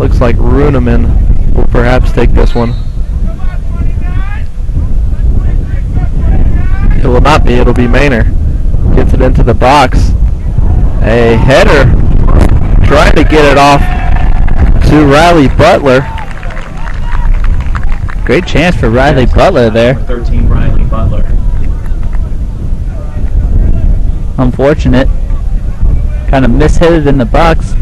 Looks like Runeman will perhaps take this one. It will not be. It'll be Maynor. Gets it into the box. A header. Trying to get it off to Riley Butler. Great chance for Riley Butler there. 13 Riley Butler. Unfortunate. Kind of mishit it in the box.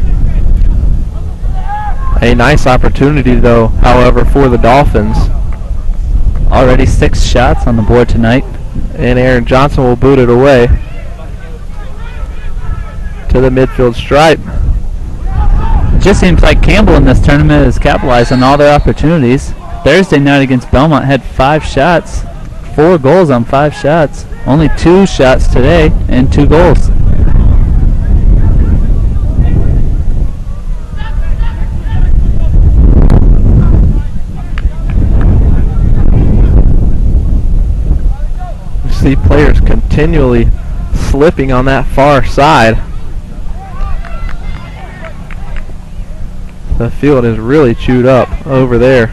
A nice opportunity, though, however, for the Dolphins. Already 6 shots on the board tonight. And Aaron Johnson will boot it away to the midfield stripe. It just seems like Campbell in this tournament has capitalized on all their opportunities. Thursday night against Belmont had 5 shots. 4 goals on 5 shots. Only 2 shots today and 2 goals. See players continually slipping on that far side. The field is really chewed up over there.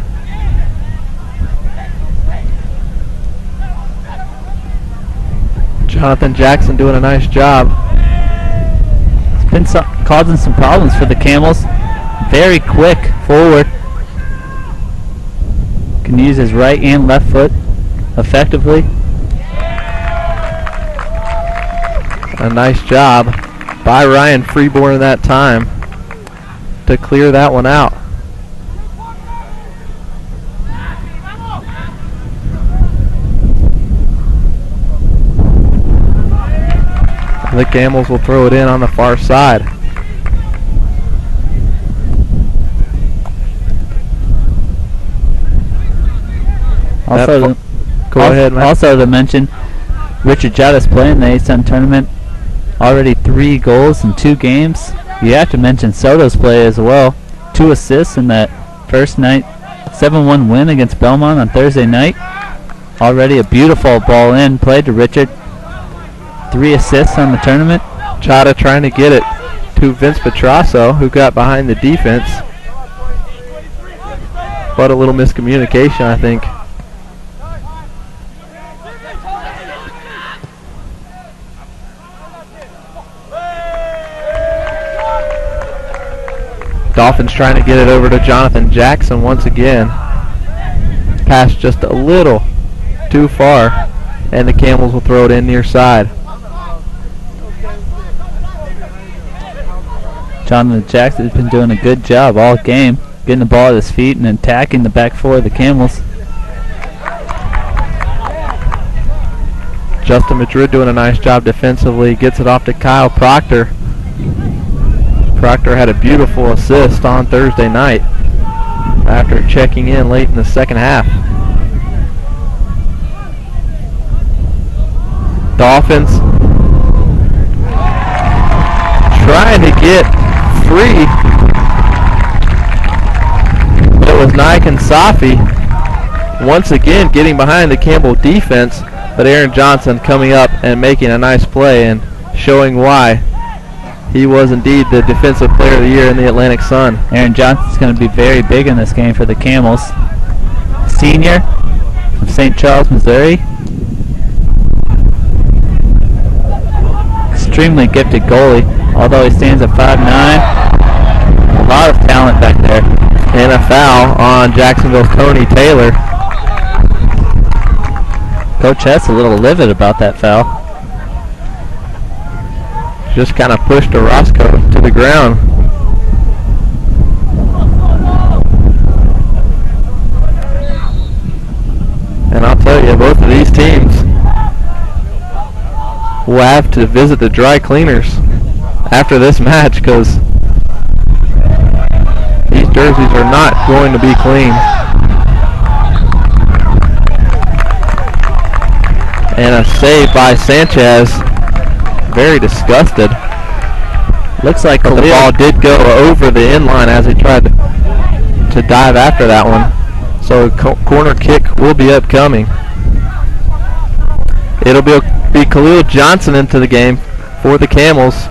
Jonathan Jackson doing a nice job. It's been causing some problems for the Camels. Very quick forward. Can use his right and left foot effectively. A nice job by Ryan Freeborn that time to clear that one out. The Camels will throw it in on the far side. Go ahead, Matt. Also to mention, Richard Jottis playing in the A-Sun tournament. Already 3 goals in 2 games. You have to mention Soto's play as well. 2 assists in that first night. 7-1 win against Belmont on Thursday night. Already a beautiful ball in, played to Richard. 3 assists on the tournament. Chata trying to get it to Vince Petrasso, who got behind the defense. But a little miscommunication, I think. Dolphins trying to get it over to Jonathan Jackson once again. Pass just a little too far, and the Camels will throw it in near side. Jonathan Jackson has been doing a good job all game, getting the ball at his feet and attacking the back 4 of the Camels. Justin Madrid doing a nice job defensively. Gets it off to Kyle Proctor. Proctor had a beautiful assist on Thursday night after checking in late in the second half. Dolphins trying to get free. It was Nike and Safi once again getting behind the Campbell defense, but Aaron Johnson coming up and making a nice play and showing why he was indeed the Defensive Player of the Year in the Atlantic Sun. Aaron Johnson's going to be very big in this game for the Camels. Senior from St. Charles, Missouri. Extremely gifted goalie, although he stands at 5'9". A lot of talent back there. And a foul on Jacksonville's Tony Taylor. Coach Hess a little livid about that foul. Just kind of pushed Orozco to the ground. And I'll tell you, both of these teams will have to visit the dry cleaners after this match, because these jerseys are not going to be clean. And a save by Sanchez. Very disgusted. Looks like the ball did go over the inline as he tried to dive after that one. So corner kick will be upcoming. It'll be Khalil Johnson into the game for the Camels.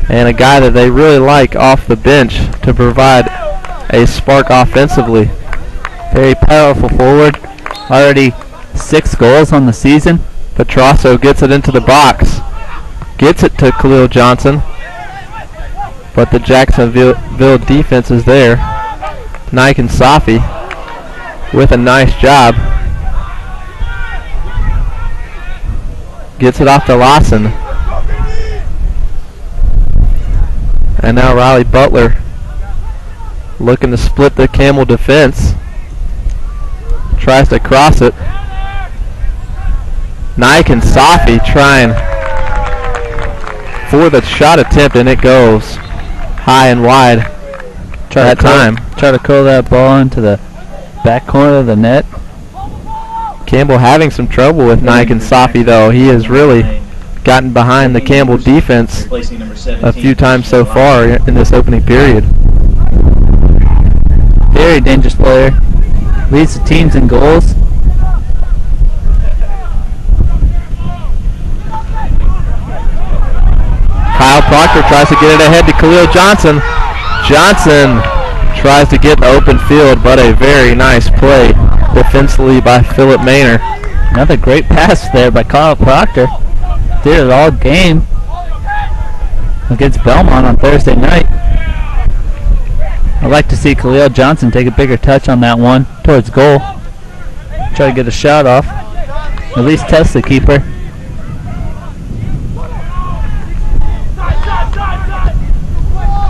and a guy that they really like off the bench to provide a spark offensively. Very powerful forward. Already 6 goals on the season. Petrasso gets it into the box. Gets it to Khalil Johnson. But the Jacksonville defense is there. Nike and Safi with a nice job. Gets it off to Lawson. And now Riley Butler looking to split the Campbell defense. Tries to cross it. Nike and Safi trying for the shot attempt, and it goes high and wide that time. Try to curl that ball into the back corner of the net. Campbell having some trouble with Nike and Safi, though. He has really gotten behind the Campbell defense a few times so far in this opening period. Very dangerous player. Leads the teams in goals. Kyle Proctor tries to get it ahead to Khalil Johnson. Johnson tries to get in the open field, but a very nice play defensively by Philip Maynor. Another great pass there by Kyle Proctor. Did it all game against Belmont on Thursday night. I'd like to see Khalil Johnson take a bigger touch on that one towards goal. Try to get a shot off. At least test the keeper.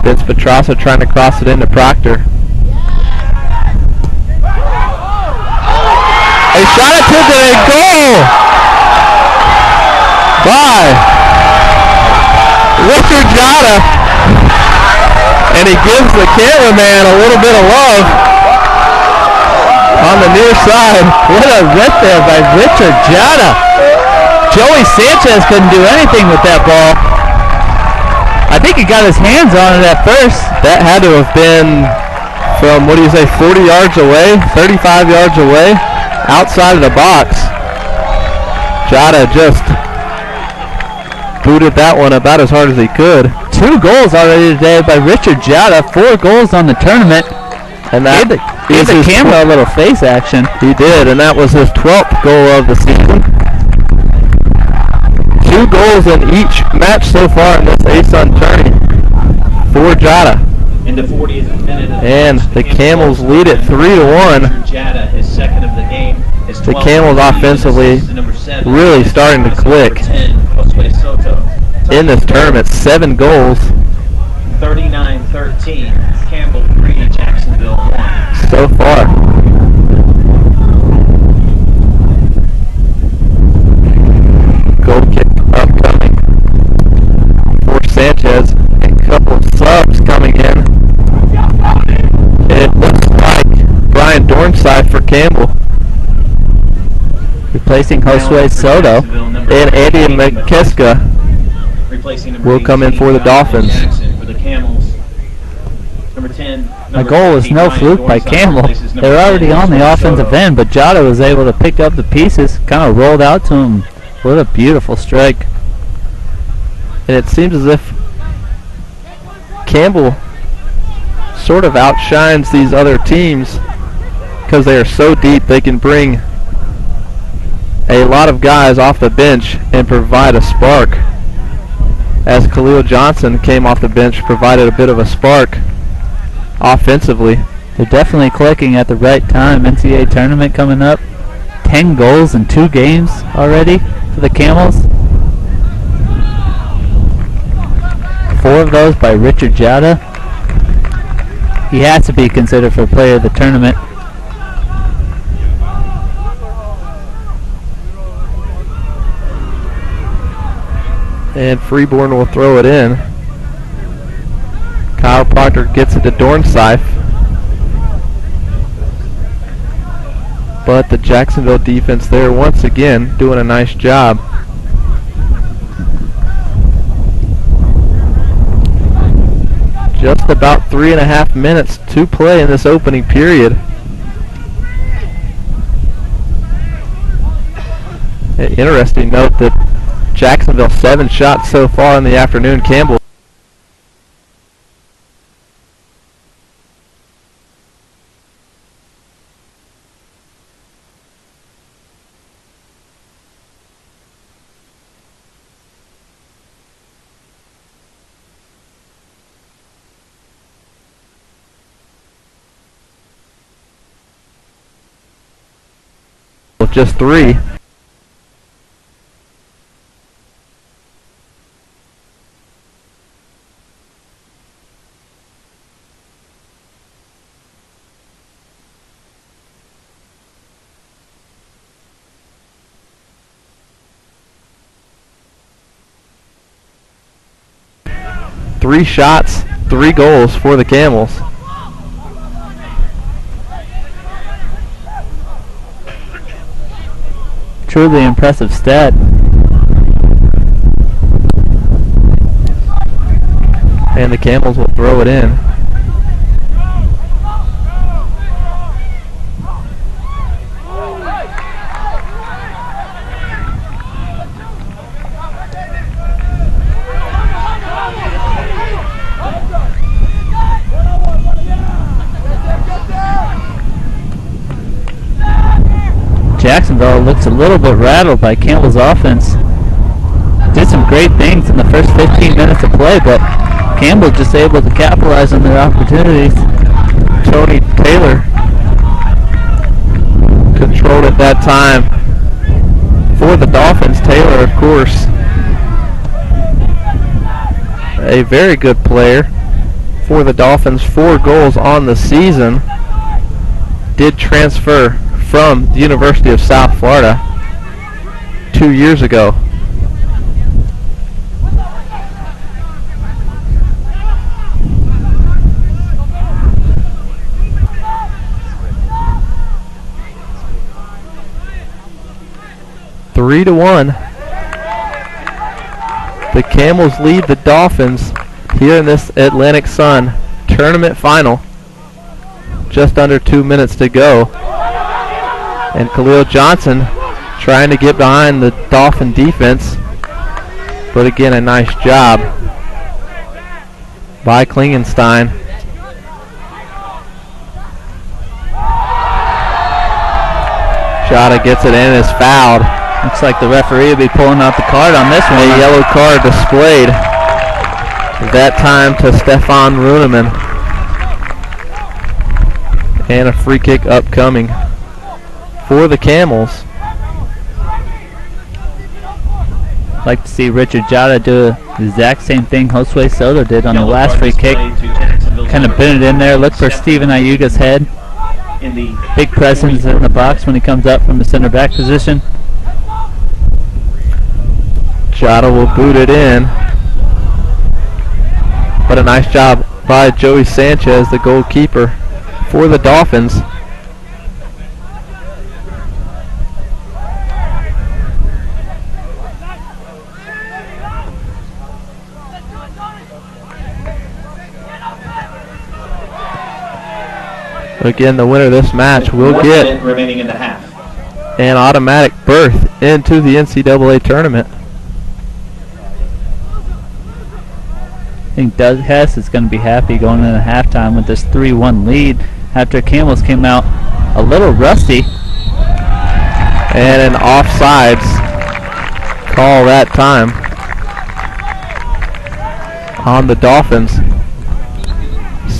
Vince Petrasso trying to cross it into Proctor. A shot attempt and a goal by Richard Jada. And he gives the cameraman a little bit of love on the near side. What a rip there by Richard Jada. Joey Sanchez couldn't do anything with that ball. I think he got his hands on it at first. That had to have been from, 40 yards away, 35 yards away, outside of the box. Jada just booted that one about as hard as he could. 2 goals already today by Richard Jada. 4 goals on the tournament. And that gave the camera a little face action. He did, and that was his 12th goal of the season. 2 goals in each match so far in this ASUN tourney for Jada. In the 40th minute of and the Camels lead it 3-1. Jada, his second of the game. The Camels offensively really starting to click in this tournament. 7 goals. 39-13. Campbell 3, Jacksonville 1. So far. Goal kick upcoming for Sanchez. And a couple of subs coming in. It looks like Brian Dornside for Campbell. Replacing Josue Soto. And Andy McKeska will come in for the Dolphins. The goal was no fluke by Campbell. They were already on the offensive end, but Jada was able to pick up the pieces, kind of rolled out to him. What a beautiful strike. And it seems as if Campbell sort of outshines these other teams because they are so deep. They can bring a lot of guys off the bench and provide a spark. As Khalil Johnson came off the bench, provided a bit of a spark offensively. They're definitely clicking at the right time. NCAA tournament coming up. 10 goals in 2 games already for the Camels. 4 of those by Richard Jada. He has to be considered for player of the tournament. And Freeborn will throw it in. Kyle Proctor gets it to Dornsife. But the Jacksonville defense there once again doing a nice job. Just about 3.5 minutes to play in this opening period. An interesting note that Jacksonville 7 shots so far in the afternoon. Campbell with just 3. Three shots, 3 goals for the Camels. Truly impressive stat. And the Camels will throw it in. Jacksonville looks a little bit rattled by Campbell's offense. Did some great things in the first 15 minutes of play, but Campbell just able to capitalize on their opportunities. Tony Taylor controlled at that time for the Dolphins. Taylor, of course, a very good player for the Dolphins. 4 goals on the season. Did transfer from the University of South Florida 2 years ago. Three to 1. The Camels lead the Dolphins here in this Atlantic Sun tournament final. Just under 2 minutes to go. And Khalil Johnson trying to get behind the Dolphin defense. But again, a nice job by Klingenstein. Jada gets it in and is fouled. Looks like the referee will be pulling out the card on this one. A yellow card displayed. That time to Stefan Runeman. And a free kick upcoming for the Camels. Like to see Richard Jada do the exact same thing Josue Soto did on the last free kick. Kind of bent it in there. Look for Steven Ayuga's head. Big presence in the box when he comes up from the center back position. Jada will boot it in. But a nice job by Joey Sanchez, the goalkeeper for the Dolphins. Again, the winner of this match will get remaining in the half. An automatic berth into the NCAA tournament. I think Doug Hess is going to be happy going into halftime with this 3-1 lead after Camels came out a little rusty. And an offsides call that time on the Dolphins.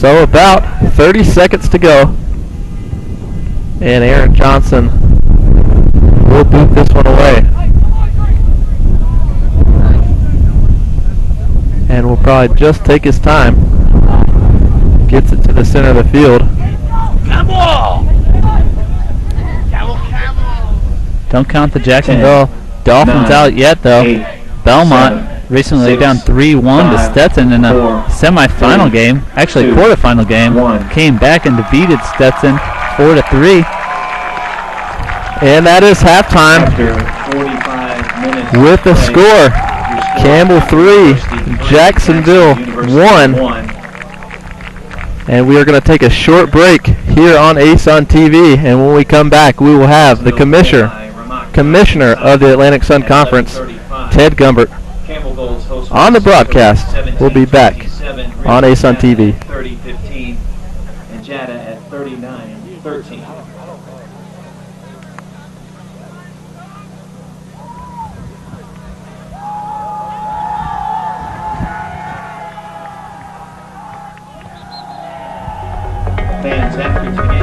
So about 30 seconds to go. And Aaron Johnson will boot this one away. And will probably just take his time. Gets it to the center of the field. Campbell! Campbell! Don't count the Jacksonville Dolphins out yet, though. 8, Belmont 7, recently 6, down 3-1 to 5, Stetson in a 4, semifinal 3, game, actually 2, quarterfinal game. 1. Came back and defeated Stetson 4-3. And that is halftime After 45 minutes with the of play, score. your Campbell 3, Jacksonville 1. And we are going to take a short break here on Ace on TV. And when we come back, we will have the commissioner of the Atlantic Sun Conference, Ted Gumbert, on the broadcast. We'll be back on Ace on TV. 30-15 and Jada at 39-13. Fans after today's game.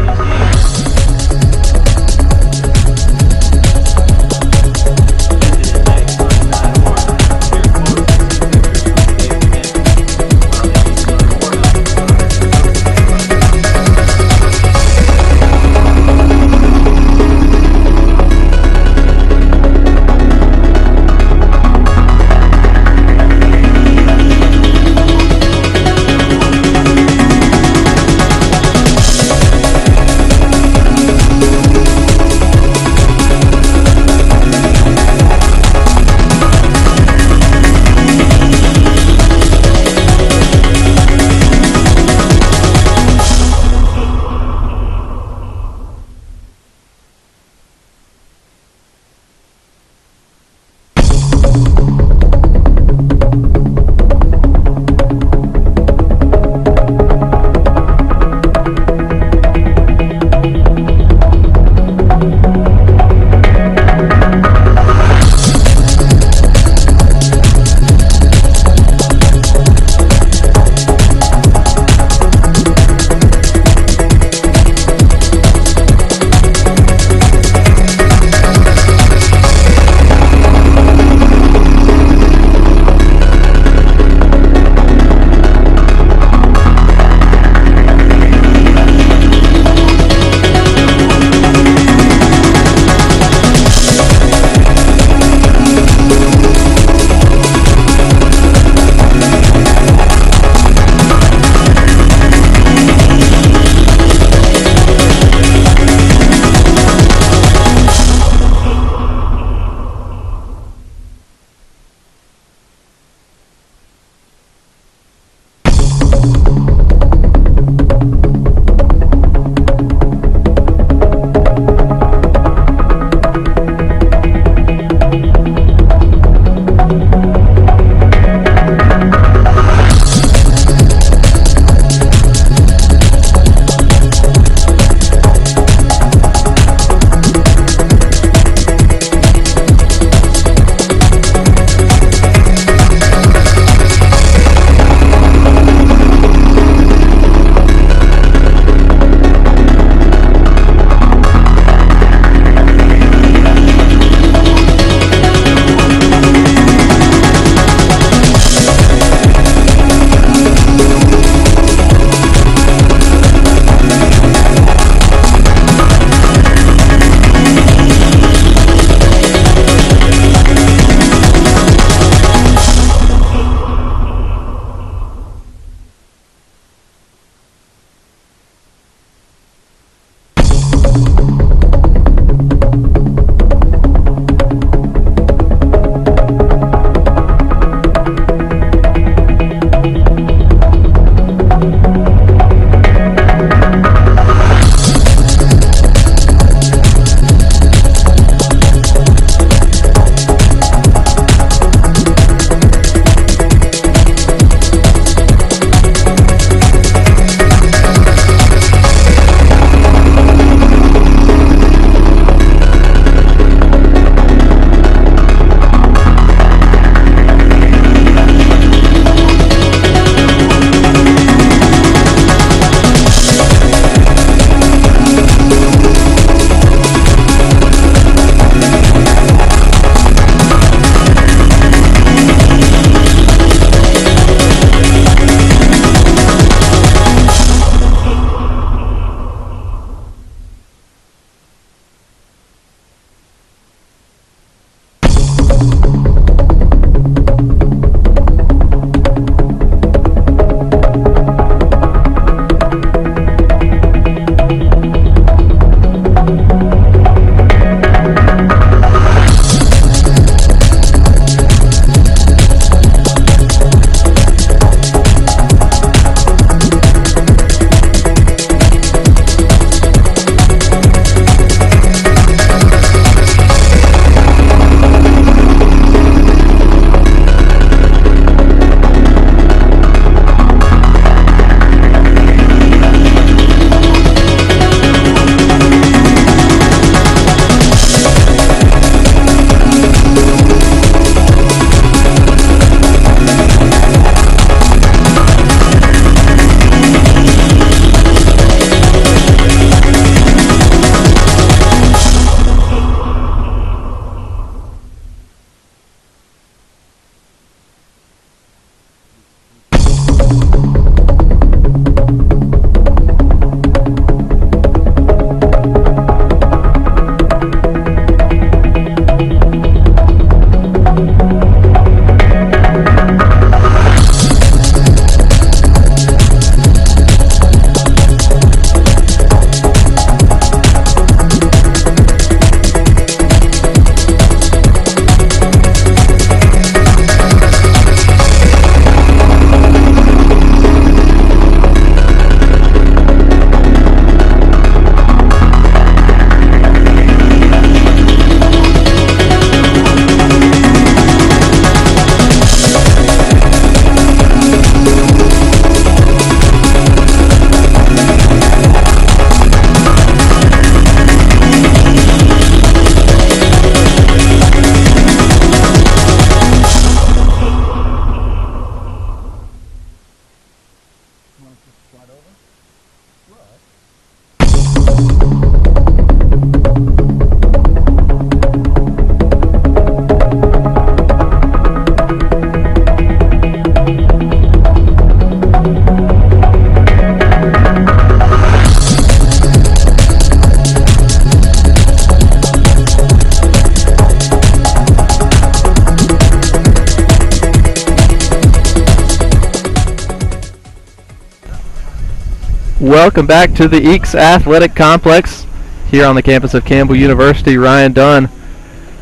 Welcome back to the Eaks Athletic Complex here on the campus of Campbell University. Ryan Dunn,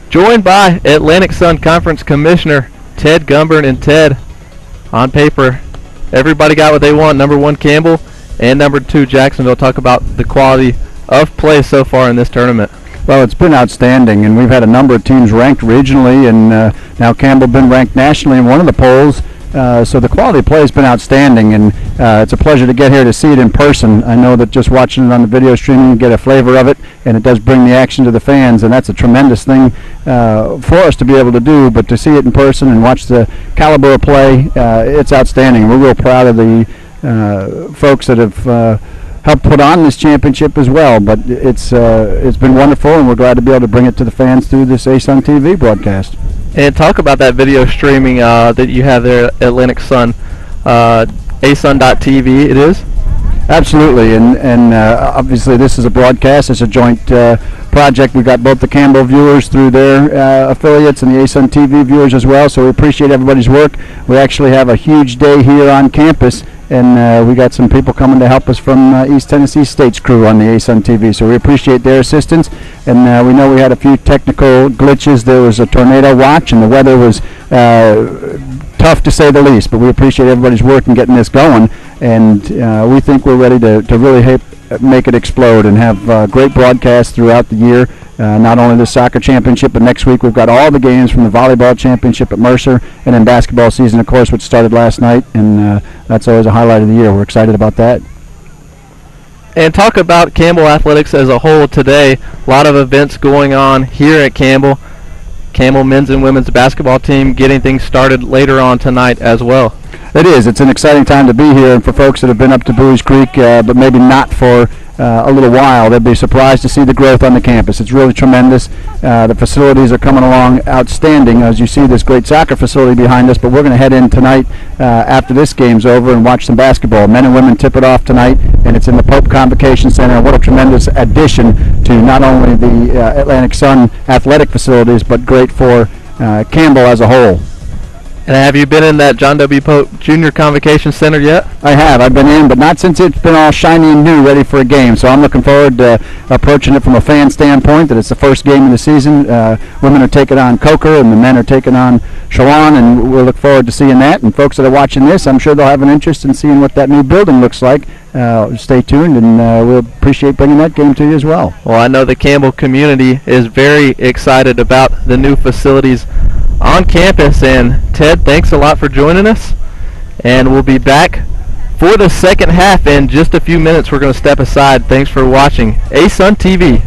joined by Atlantic Sun Conference Commissioner Ted Gumburn. And Ted, on paper, everybody got what they want. Number 1 Campbell and number 2 Jacksonville. Talk about the quality of play so far in this tournament. Well, it's been outstanding, and we've had a number of teams ranked regionally, and now Campbell been ranked nationally in one of the polls. So the quality of play has been outstanding, and it's a pleasure to get here to see it in person. I know that just watching it on the video streaming, you get a flavor of it, and it does bring the action to the fans, and that's a tremendous thing for us to be able to do. But to see it in person and watch the caliber of play, it's outstanding. We're real proud of the folks that have helped put on this championship as well. But it's been wonderful, and we're glad to be able to bring it to the fans through this ASUN TV broadcast. And talk about that video streaming that you have there at Atlantic Sun, asun.tv it is? Absolutely, and obviously this is a broadcast. It's a joint project. We've got both the Campbell viewers through their affiliates and the ASUN TV viewers as well, so we appreciate everybody's work. We actually have a huge day here on campus, and we got some people coming to help us from East Tennessee State's crew on the ASUN TV, so we appreciate their assistance. And we know we had a few technical glitches. There was a tornado watch, and the weather was tough to say the least, but we appreciate everybody's work in getting this going, and we think we're ready to really make it explode and have great broadcasts throughout the year. Not only the soccer championship, but next week we've got all the games from the volleyball championship at Mercer, and then basketball season, of course, which started last night, and that's always a highlight of the year. We're excited about that. And talk about Campbell athletics as a whole today. A lot of events going on here at Campbell. Campbell men's and women's basketball team getting things started later on tonight as well. It is. It's an exciting time to be here, and for folks that have been up to Bowie's Creek, but maybe not for a little while, they'll be surprised to see the growth on the campus. It's really tremendous. The facilities are coming along outstanding, as you see this great soccer facility behind us, but we're going to head in tonight after this game's over and watch some basketball. Men and women tip it off tonight, and it's in the Pope Convocation Center. What a tremendous addition to not only the Atlantic Sun athletic facilities, but great for Campbell as a whole. And have you been in that John W. Pope Jr. Convocation Center yet? I have. I've been in, but not since it's been all shiny and new, ready for a game. So I'm looking forward to approaching it from a fan standpoint, that it's the first game of the season. Women are taking on Coker, and the men are taking on Chelan, and we'll look forward to seeing that. And folks that are watching this, I'm sure they'll have an interest in seeing what that new building looks like. Stay tuned, and we'll appreciate bringing that game to you as well. Well, I know the Campbell community is very excited about the new facilities on campus, and Ted, thanks a lot for joining us, and we'll be back for the second half in just a few minutes. We're going to step aside. Thanks for watching ASUN TV.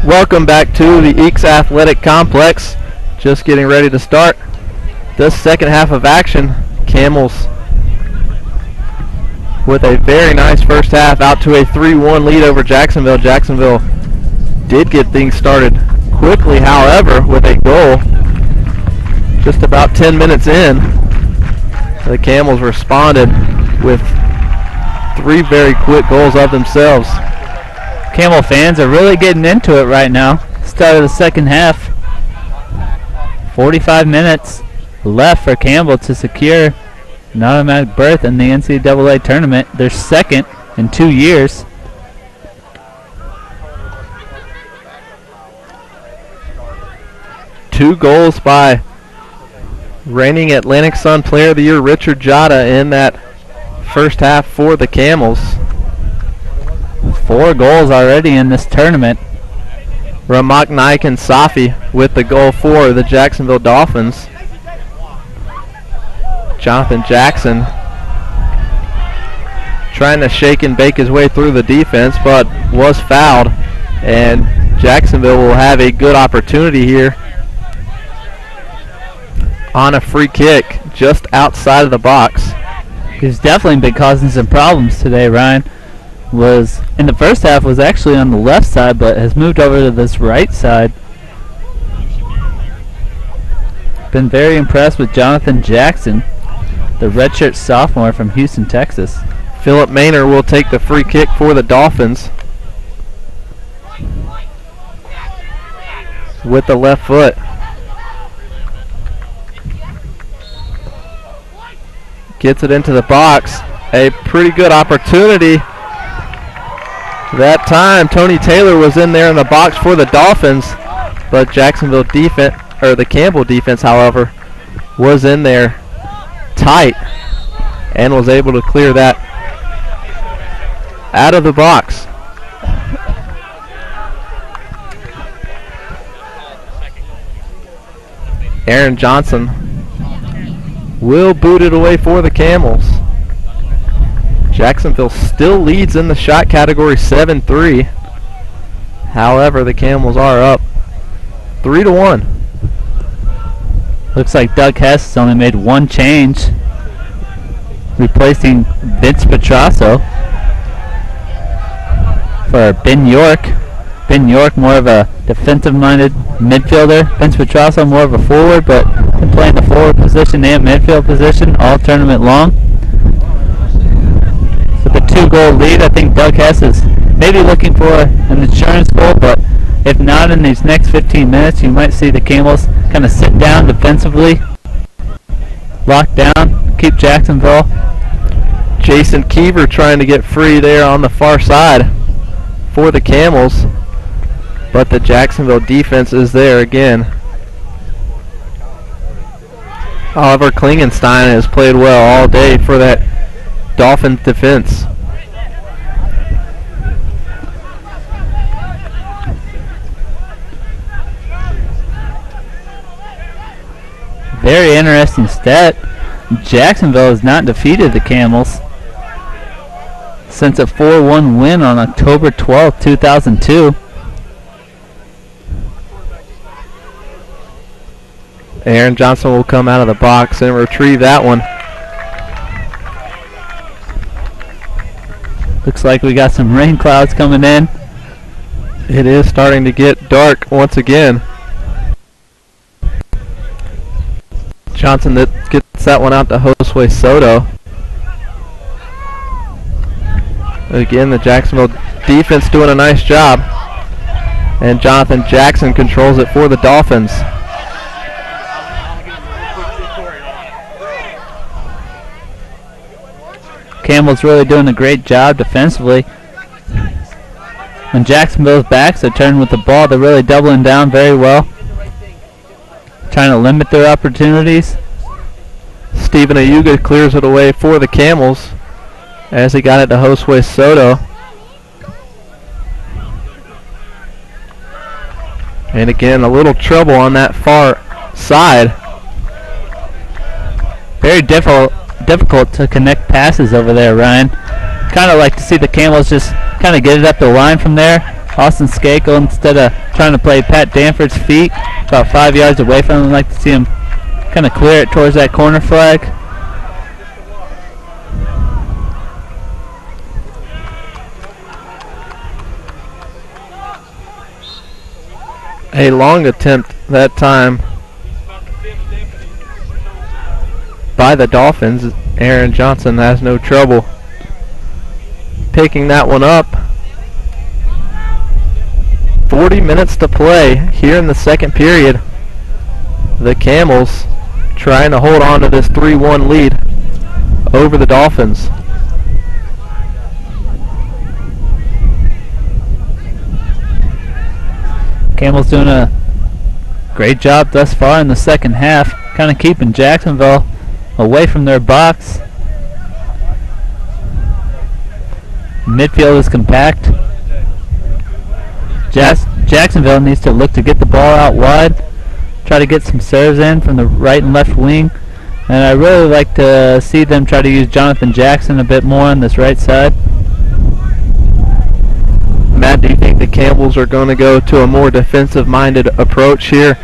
Welcome back to the Eakes Athletic Complex. Just getting ready to start this second half of action. Camels with a very nice first half, out to a 3-1 lead over Jacksonville. Jacksonville did get things started quickly, however, with a goal just about 10 minutes in. The Camels responded with 3 very quick goals of themselves. Camel fans are really getting into it right now. Start of the second half. 45 minutes left for Campbell to secure an automatic berth in the NCAA tournament. Their second in 2 years. Two goals by reigning Atlantic Sun Player of the Year Richard Jada in that first half for the Camels. 4 goals already in this tournament. Ramak Naik and Safi with the goal for the Jacksonville Dolphins. Jonathan Jackson trying to shake and bake his way through the defense, but was fouled, and Jacksonville will have a good opportunity here on a free kick just outside of the box. He's definitely been causing some problems today, Ryan. Was in the first half was actually on the left side, but has moved over to this right side. Been very impressed with Jonathan Jackson, the redshirt sophomore from Houston, Texas. Philip Maynor will take the free kick for the Dolphins with the left foot. Gets it into the box. A pretty good opportunity. That time, Tony Taylor was in there in the box for the Dolphins, but Jacksonville defense, or the Campbell defense, however, was in there tight and was able to clear that out of the box. Aaron Johnson will boot it away for the Camels. Jacksonville still leads in the shot category 7-3. However, the Camels are up 3-1. Looks like Doug Hess has only made 1 change, replacing Vince Petrasso for Ben York. Ben York more of a defensive-minded midfielder. Vince Petrasso more of a forward, but been playing the forward position and midfield position all tournament long. With a 2-goal lead, I think Doug Hess is maybe looking for an insurance goal, but if not, in these next 15 minutes, you might see the Camels kind of sit down defensively, lock down, keep Jacksonville. Jason Keever trying to get free there on the far side for the Camels, but the Jacksonville defense is there again. However, Klingenstein has played well all day for that Dolphins defense. Very interesting stat. Jacksonville has not defeated the Camels since a 4-1 win on October 12, 2002. Aaron Johnson will come out of the box and retrieve that one. Looks like we got some rain clouds coming in. It is starting to get dark once again. Johnson that gets that one out to Josue Soto. Again, the Jacksonville defense doing a nice job. And Jonathan Jackson controls it for the Dolphins. Campbell's really doing a great job defensively. When Jacksonville's backs are turned with the ball, they're really doubling down very well, trying to limit their opportunities. Stephen Ayuga clears it away for the Camels as he got it to Josue Soto. And again, a little trouble on that far side. Very difficult to connect passes over there, Ryan. Kind of like to see the Camels just kind of get it up the line from there. Austin Skakel, instead of trying to play Pat Danford's feet about 5 yards away from him, like to see him kind of clear it towards that corner flag. A long attempt that time by the Dolphins. Aaron Johnson has no trouble picking that one up. 40 minutes to play here in the second period. The Camels trying to hold on to this 3-1 lead over the Dolphins. Campbell's doing a great job thus far in the second half, kind of keeping Jacksonville away from their box. Midfield is compact. Jacksonville needs to look to get the ball out wide, try to get some serves in from the right and left wing, and I really like to see them try to use Jonathan Jackson a bit more on this right side. Matt, do you think the Campbells are going to go to a more defensive-minded approach here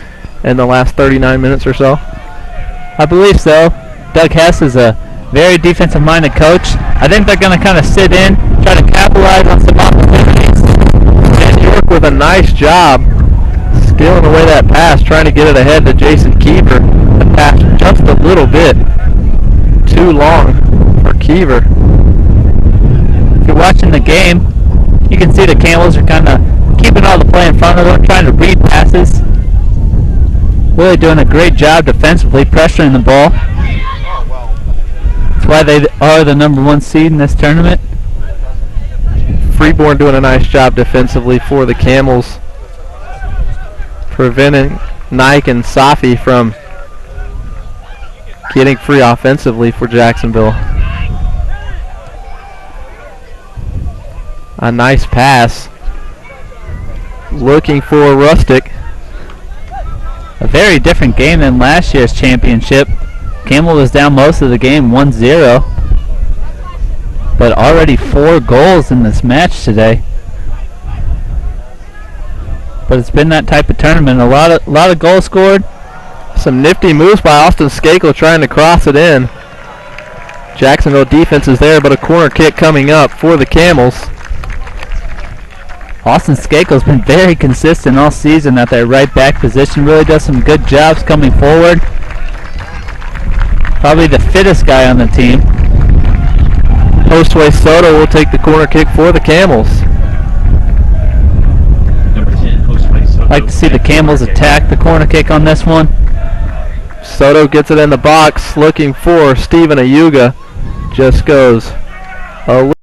in the last 39 minutes or so? I believe so. Doug Hess is a very defensive-minded coach. I think they're going to kind of sit in, try to capitalize on some opportunities. And York with a nice job stealing away that pass, trying to get it ahead to Jason Keever. The pass just a little bit too long for Keever. If you're watching the game, you can see the Campbells are kind of keeping all the play in front of them, trying to read passes. Really doing a great job defensively, pressuring the ball. That's why they are the #1 seed in this tournament. Freeborn doing a nice job defensively for the Camels, preventing Nike and Safi from getting free offensively for Jacksonville. A nice pass. Looking for Rustic. A very different game than last year's championship. Campbell was down most of the game 1-0. But already 4 goals in this match today. But it's been that type of tournament. A lot of goals scored. Some nifty moves by Austin Skakel trying to cross it in. Jacksonville defense is there, but a corner kick coming up for the Camels. Austin Skakel's been very consistent all season at that right back position. Really does some good jobs coming forward. Probably the fittest guy on the team. Josue Soto will take the corner kick for the Camels. Number 10, Josue Soto. Like to see the Camels attack the corner kick on this one. Soto gets it in the box, looking for Stephen Ayuga. Just goes a